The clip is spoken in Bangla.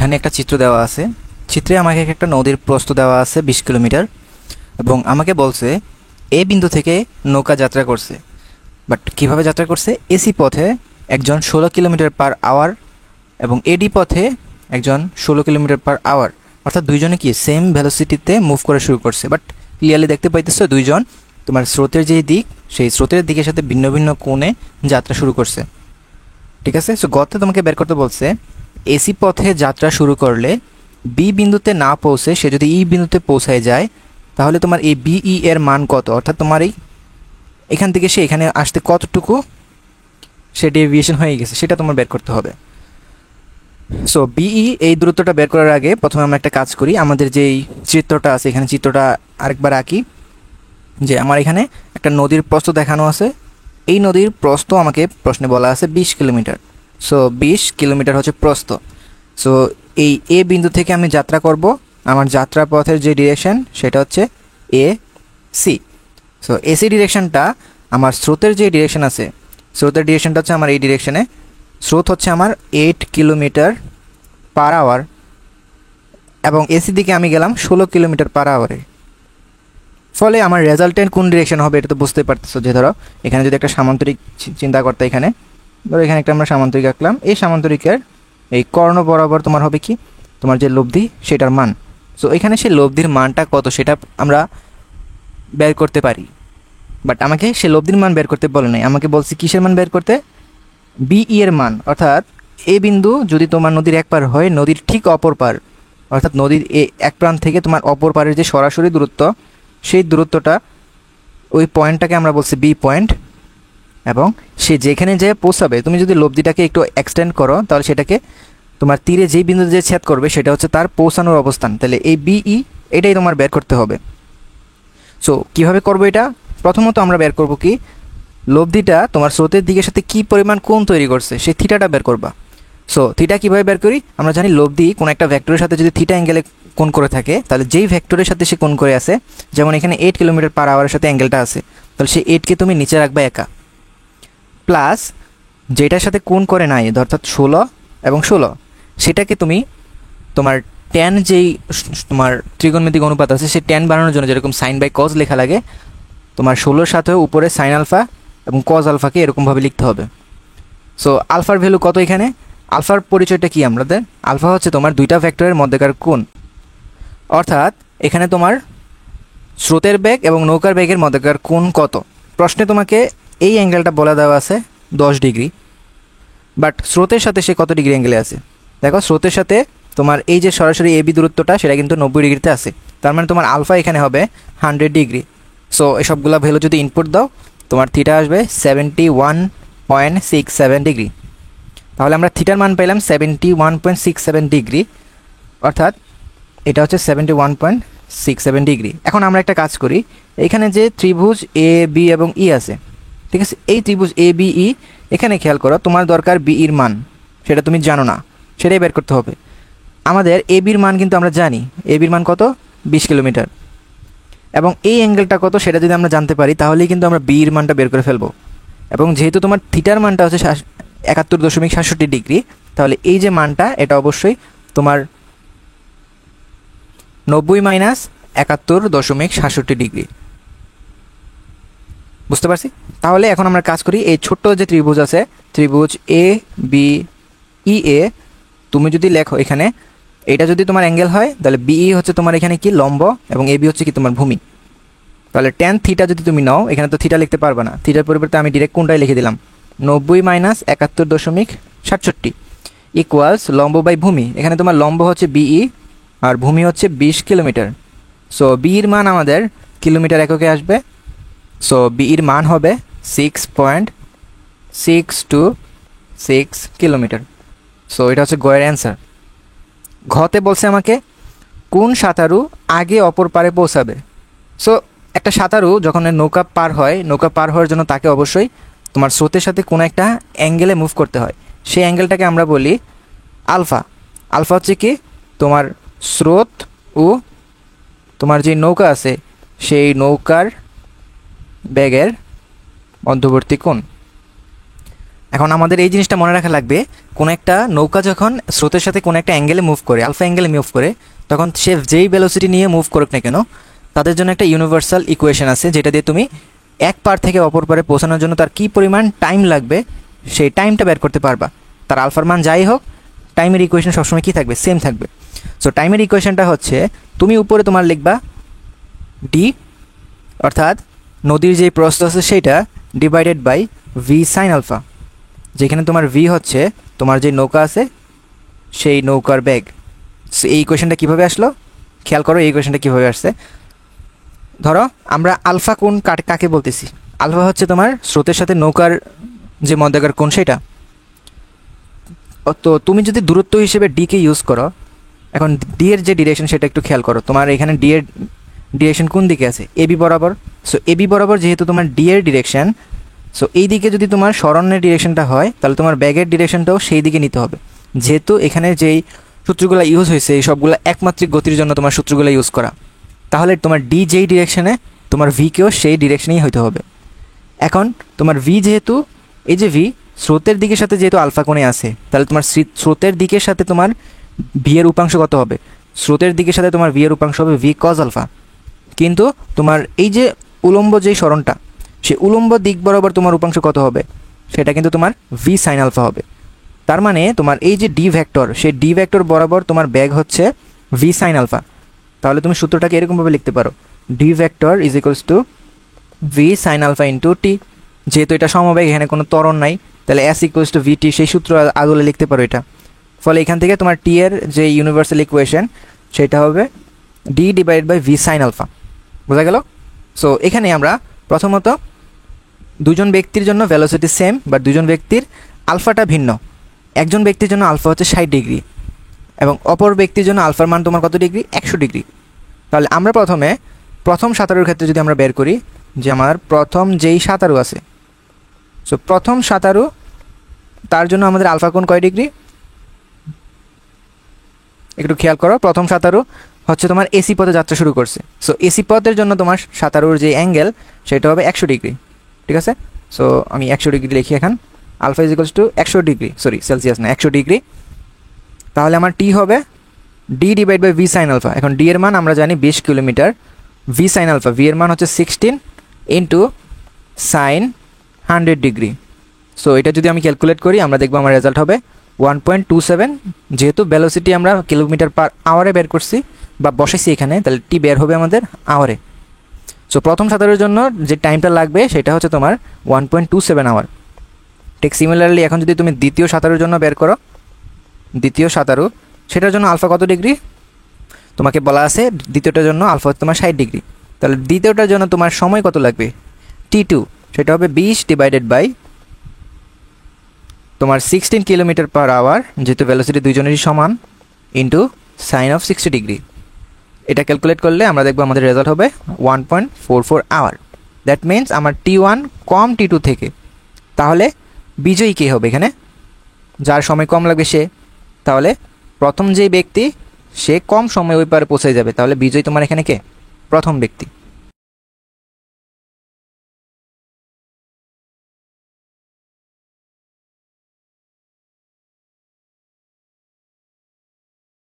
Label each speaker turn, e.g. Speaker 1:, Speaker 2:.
Speaker 1: এখানে একটা চিত্র দেওয়া আছে। চিত্রে আমাকে একটা নদীর প্রস্থ দেওয়া আছে 20 কিলোমিটার এবং আমাকে বলছে এ বিন্দু থেকে নৌকা যাত্রা করছে। বাট কিভাবে যাত্রা করছে? এসি পথে একজন 16 কিলোমিটার পার আওয়ার এবং এডি পথে একজন 16 কিলোমিটার পার আওয়ার, অর্থাৎ দুইজনে কি সেম ভেলোসিটিতে মুভ করা শুরু করছে। বাট ক্লিয়ারলি দেখতে পাইতেছো দুইজন তোমার স্রোতের যে দিক, সেই স্রোতের দিকের সাথে ভিন্ন ভিন্ন কোণে যাত্রা শুরু করছে। ঠিক আছে, সো গতে তোমাকে বের করতে বলছে এসি পথে যাত্রা শুরু করলে বি বিন্দুতে না পৌঁছে সে যদি ই বিন্দুতে পৌঁছায় যায়, তাহলে তোমার এই বিই এর মান কত, অর্থাৎ তোমার এখান থেকে সে এখানে আসতে কতটুকু সে ডেভিয়েশন হয়ে গেছে সেটা তোমার বের করতে হবে। সো বিই এই দূরত্বটা বের করার আগে প্রথমে আমরা একটা কাজ করি। আমাদের যেই চিত্রটা আছে এখানে চিত্রটা আরেকবার আঁকি। যে আমার এখানে একটা নদীর প্রস্থ দেখানো আছে, এই নদীর প্রস্থ আমাকে প্রশ্নে বলা আছে 20 কিলোমিটার। সো 20 কিলোমিটার হচ্ছে প্রস্থ। সো এই এ বিন্দু থেকে আমি যাত্রা করব, আমার যাত্রা পথের যে ডিরেকশন সেটা হচ্ছে এ সি। সো এসি ডিরেকশনটা আমার স্রোতের যে ডিরেকশন আছে, স্রোতের ডিরেকশনটা হচ্ছে আমার এই ডিরেকশনে। স্রোত হচ্ছে আমার 8 কিলোমিটার পার আওয়ার এবং এসি দিকে আমি গেলাম 16 কিলোমিটার পার আওয়ারে। ফলে আমার রেজাল্টেন্ট কোন ডিরেকশন হবে এটা তো বুঝতে পারতেছো। যে ধরো এখানে যদি একটা সামান্তরিক চিন্তা করতে, এখানে ধরো এখানে একটা আমরা সামান্তরিক আঁকলাম, এই সামান্তরিকের এই কর্ণ বরাবর তোমার হবে কি তোমার যে লব্ধি সেটার মান। সো এখানে সেই লব্ধির মানটা কত সেটা আমরা বের করতে পারি। বাট আমাকে সে লব্ধির মান বের করতে বলে নাই, আমাকে বলছে কিসের মান বের করতে? বিই এর মান। অর্থাৎ এ বিন্দু যদি তোমার নদীর এক পার হয়, নদীর ঠিক অপর পার, অর্থাৎ নদীর এক প্রান্ত থেকে তোমার অপর পারের যে সরাসরি দূরত্ব, সেই দূরত্বটা ওই পয়েন্টটাকে আমরা বলছি বি পয়েন্ট। এবং সে যেখানে যেয়ে পৌঁছাবে, তুমি যদি লব্ধিটাকে একটু এক্সটেন্ড করো তাহলে সেটাকে তোমার তীরে যেই বিন্দুতে যে ছেদ করবে সেটা হচ্ছে তার পৌঁছানোর অবস্থান। তাহলে এই বিই এটাই তোমার বের করতে হবে। সো কীভাবে করবো এটা? প্রথমত আমরা বের করব কি লব্ধিটা তোমার স্রোতের দিকের সাথে কী পরিমাণ কোণ তৈরি করছে সেই থিটাটা বের করবা। সো থিটা কীভাবে বের করি? আমরা জানি লব্ধি কোনো একটা ভেক্টরের সাথে যদি থিটা অ্যাঙ্গেলে কোণ করে থাকে, তাহলে যেই ভেক্টরের সাথে সে কোণ করে আছে, যেমন এখানে 8 কিলোমিটার পার আওয়ারের সাথে অ্যাঙ্গেলটা আছে, তাহলে সেই 8কে তুমি নিচে রাখবা একা, প্লাস যেটার সাথে কোণ করে নাই অর্থাৎ 16 এবং 16 সেটাকে তুমি তোমার ট্যান যেই তোমার ত্রিকোণমিতিক অনুপাত আছে সেই ট্যান বানানোর জন্য যেরকম সাইন বাই কজ লেখা লাগে, তোমার 16-র সাথে উপরে সাইন আলফা এবং কজ আলফাকে এরকমভাবে লিখতে হবে। সো আলফার ভ্যালু কত? এখানে আলফার পরিচয়টা কি আমাদের? আলফা হচ্ছে তোমার দুইটা ভেক্টরের মধ্যেকার কোণ, অর্থাৎ এখানে তোমার স্রোতের বেগ এবং নৌকার বেগের মধ্যেকার কোণ কত। প্রশ্নে তোমাকে এই অ্যাঙ্গেলটা বলে দেওয়া আছে 10 ডিগ্রি, বাট স্রোতের সাথে সে কত ডিগ্রি অ্যাঙ্গেলে আছে? দেখো স্রোতের সাথে তোমার এই যে সরাসরি এবি দূরত্বটা সেটা কিন্তু 90 ডিগ্রিতে আছে, তার মানে তোমার আলফা এখানে হবে 100 ডিগ্রি। সো এসবগুলো ভ্যালু যদি ইনপুট দাও তোমার থিটা আসবে 71.67 ডিগ্রি। তাহলে আমরা থিটার মান পেলাম 71.67 ডিগ্রি, অর্থাৎ এটা হচ্ছে 71.67 ডিগ্রি। এখন আমরা একটা কাজ করি, এখানে যে ত্রিভুজ এ বি এবং ই আছে, ঠিক আছে, এই ত্রিভুজ এ বি ই, এখানে খেয়াল করো তোমার দরকার বিইর মান, সেটা তুমি জানো না, সেটাই বের করতে হবে। আমাদের এ বির মান কিন্তু আমরা জানি, এ বির মান কত? 20 কিলোমিটার। এবং এই অ্যাঙ্গেলটা কত সেটা যদি আমরা জানতে পারি তাহলেই কিন্তু আমরা বির মানটা বের করে ফেলবো। এবং যেহেতু তোমার থিটার মানটা হচ্ছে 71.67 ডিগ্রি, তাহলে এই যে মানটা এটা অবশ্যই তোমার 90 - 71.67 ডিগ্রি। বুঝতে পারছি? তাহলে এখন আমরা কাজ করি, এই ছোট্ট যে ত্রিভুজ আছে, ত্রিভুজ এ বি ই এ, তুমি যদি লেখো এখানে এটা যদি তোমার অ্যাঙ্গেল হয় তাহলে বিই হচ্ছে তোমার এখানে কি লম্ব এবং এবি হচ্ছে কি তোমার ভূমি। তাহলে ট্যান থিটা যদি তুমি নাও, এখানে তো থিটা লিখতে পারবে না, থিটার পরিবর্তে আমি ডিরেক্ট কোনটাই লিখে দিলাম 90 - 71.67 ইকুয়ালস লম্ব বাই ভূমি। এখানে তোমার লম্ব হচ্ছে বিই আর ভূমি হচ্ছে 20 কিলোমিটার। সো বিইর মান আমাদের কিলোমিটার এককে আসবে। সো বিইর মান হবে 6.626 কিলোমিটার। সো এটা হচ্ছে গয়ের অ্যান্সার। ঘতে বলছে আমাকে কোন সাঁতারু আগে অপর পারে পৌঁছাবে। সো একটা সাঁতারু যখন নৌকা পার হয়, নৌকা পার হওয়ার জন্য তাকে অবশ্যই তোমার স্রোতের সাথে কোনো একটা অ্যাঙ্গেলে মুভ করতে হয়, সেই অ্যাঙ্গেলটাকে আমরা বলি আলফা। আলফা হচ্ছে কি তোমার স্রোত ও তোমার যে নৌকা আছে সেই নৌকার বেগের মধ্যবর্তী কোণ। এখন আমাদের এই জিনিসটা মনে রাখা লাগবে, কোনো একটা নৌকা যখন স্রোতের সাথে কোনো একটা অ্যাঙ্গেলে মুভ করে, আলফা অ্যাঙ্গেলে মুভ করে, তখন সে যেই ভেলোসিটি নিয়ে মুভ করুক না কেন, তাদের জন্য একটা ইউনিভার্সাল ইকুয়েশন আছে, যেটা দিয়ে তুমি এক পার থেকে অপর পারে পৌঁছানোর জন্য তার কী পরিমাণ টাইম লাগবে সেই টাইমটা বের করতে পারবা। তার আলফার মান যাই হোক, টাইমের ইকুয়েশন সবসময় কী থাকবে, সেম থাকবে। সো টাইমের ইকুয়েশনটা হচ্ছে, তুমি উপরে তোমার লিখবা ডি, অর্থাৎ নদীর যেই প্রস্থ আছে সেইটা divided by v sine alpha, যেখানে তোমার ভি হচ্ছে তোমার যে নৌকা আছে সেই নৌকার বেগ। সো এই ইকুয়েশনটা কীভাবে আসলো খেয়াল করো, এই ইকুয়েশনটা কীভাবে আসছে। ধরো আমরা আলফা কোণ কাকে বলতেছি, আলফা হচ্ছে তোমার স্রোতের সাথে নৌকার যে মধ্যকার কোণ সেটা। তো তুমি যদি দূরত্ব হিসেবে ডিকে ইউজ করো, এখন ডি এর যে ডিরেকশন সেটা একটু খেয়াল করো, তোমার এখানে ডি এর ডিরেকশন কোন দিকে আছে, এবি বরাবর। সো এবি বরাবর যেহেতু তোমার ডি এর ডিরেকশন, সো এই দিকে যদি তোমার সরণের ডিরেকশনটা হয়, তাহলে তোমার ব্যাগের ডিরেকশনটাও সেই দিকে নিতে হবে। যেহেতু এখানে যেই সূত্রগুলো ইউজ হয়েছে এই সবগুলো একমাত্রিক গতির জন্য তোমার সূত্রগুলো ইউজ করা, তাহলে তোমার ডি যেই ডিরেকশনে, তোমার ভিকেও সেই ডিরেকশনেই হইতে হবে। এখন তোমার ভি যেহেতু, এই যে ভি স্রোতের দিকের সাথে যেহেতু আলফা কোণে আছে, তাহলে তোমার স্রোতের দিকের সাথে তোমার ভি এর উপাংশ কত হবে, স্রোতের দিকের সাথে তোমার ভি এর উপাংশ হবে ভি কজ আলফা। কিন্তু তোমার এই যে উলম্ব যেই সরণটা, সেই উলম্ব দিক বরাবর তোমার উপাংশ কত হবে, সেটা কিন্তু তোমার ভি সাইন আলফা হবে। তার মানে তোমার এই যে ডি ভেক্টর, সেই ডি ভেক্টর বরাবর তোমার ব্যাগ হচ্ছে ভি সাইন আলফা। তাহলে তুমি সূত্রটাকে এরকমভাবে লিখতে পারো, D vector is equals to V sine alpha into T. যেহেতু এটা সমবেগ, এখানে কোনো ত্বরণ নাই, তাহলে S equals to V T, সেই সূত্র আগলে লিখতে পারো এটা। ফলে এখান থেকে তোমার টি এর যে ইউনিভার্সাল ইকুয়েশন সেটা হবে d divided by v sine alpha. বোঝা গেল? সো এখানে আমরা প্রথমত দুজন ব্যক্তির জন্য ভেলোসিটি সেম, বা দুজন ব্যক্তির আলফাটা ভিন্ন। একজন ব্যক্তির জন্য আলফা হচ্ছে 60 ডিগ্রি এবং অপর ব্যক্তির জন্য আলফার মান তোমার কত ডিগ্রি, 100 ডিগ্রি। তাহলে আমরা প্রথম সাঁতারুর ক্ষেত্রে যদি আমরা বের করি, যে আমার প্রথম যেই সাঁতারু আছে, সো প্রথম সাঁতারু, তার জন্য আমাদের আলফা কোণ কয় ডিগ্রি, একটু খেয়াল করো। প্রথম সাঁতারু হচ্ছে তোমার এসি পথে যাত্রা শুরু করছে, সো এসি পথের জন্য তোমার সাঁতারুর যে অ্যাঙ্গেল সেটা হবে 100 ডিগ্রি। ঠিক আছে? সো আমি 100 ডিগ্রি লিখি এখান, alpha is equals to 100 degree, sorry Celsius না, 100 ডিগ্রি। তাহলে আমার টি হবে d divide by v sine alpha. এখন ডি এর মান আমরা জানি 20 kilometre, v sine alpha, v এর মান হচ্ছে 16 ইন্টু সাইন 100 ডিগ্রি। সো এটা যদি আমি ক্যালকুলেট করি, আমরা দেখবো আমার রেজাল্ট হবে 1.27। যেহেতু ভেলোসিটি আমরা কিলোমিটার পার আওয়ারে বের করছি বা বসেছি এখানে, তাহলে টি বের হবে আমাদের আওয়ারে। সো প্রথম সাঁতারের জন্য যে টাইমটা লাগবে সেটা হচ্ছে তোমার 1.27 আওয়ার। ঠিক সিমিলারলি এখন যদি তুমি দ্বিতীয় সাঁতারের জন্য বের করো, দ্বিতীয় সাঁতারু, সেটার জন্য আলফা কত ডিগ্রি তোমাকে বলা আছে, দ্বিতীয়টার জন্য আলফা হচ্ছে তোমার 60 ডিগ্রি। তাহলে দ্বিতীয়টার জন্য তোমার সময় কত লাগবে, T2, সেটা হবে 20 ডিভাইডেড বাই তোমার 16 কিলোমিটার পার আওয়ার, যেহেতু ভেলোসিটি দুইজনেরই সমান, ইন্টু সাইন অফ 60 ডিগ্রি। এটা ক্যালকুলেট করলে আমরা দেখবো আমাদের রেজাল্ট হবে 1.44 আওয়ার। দ্যাট মিনস আমার T1 কম T2 থেকে। তাহলে বিজয়ী কে হবে এখানে, যার সময় কম লাগবে সে। তাহলে প্রথম যেই ব্যক্তি সে কম সময় ওই পারে পৌঁছে যাবে, তাহলে বিজয়ী তোমার এখানে কে, প্রথম ব্যক্তি।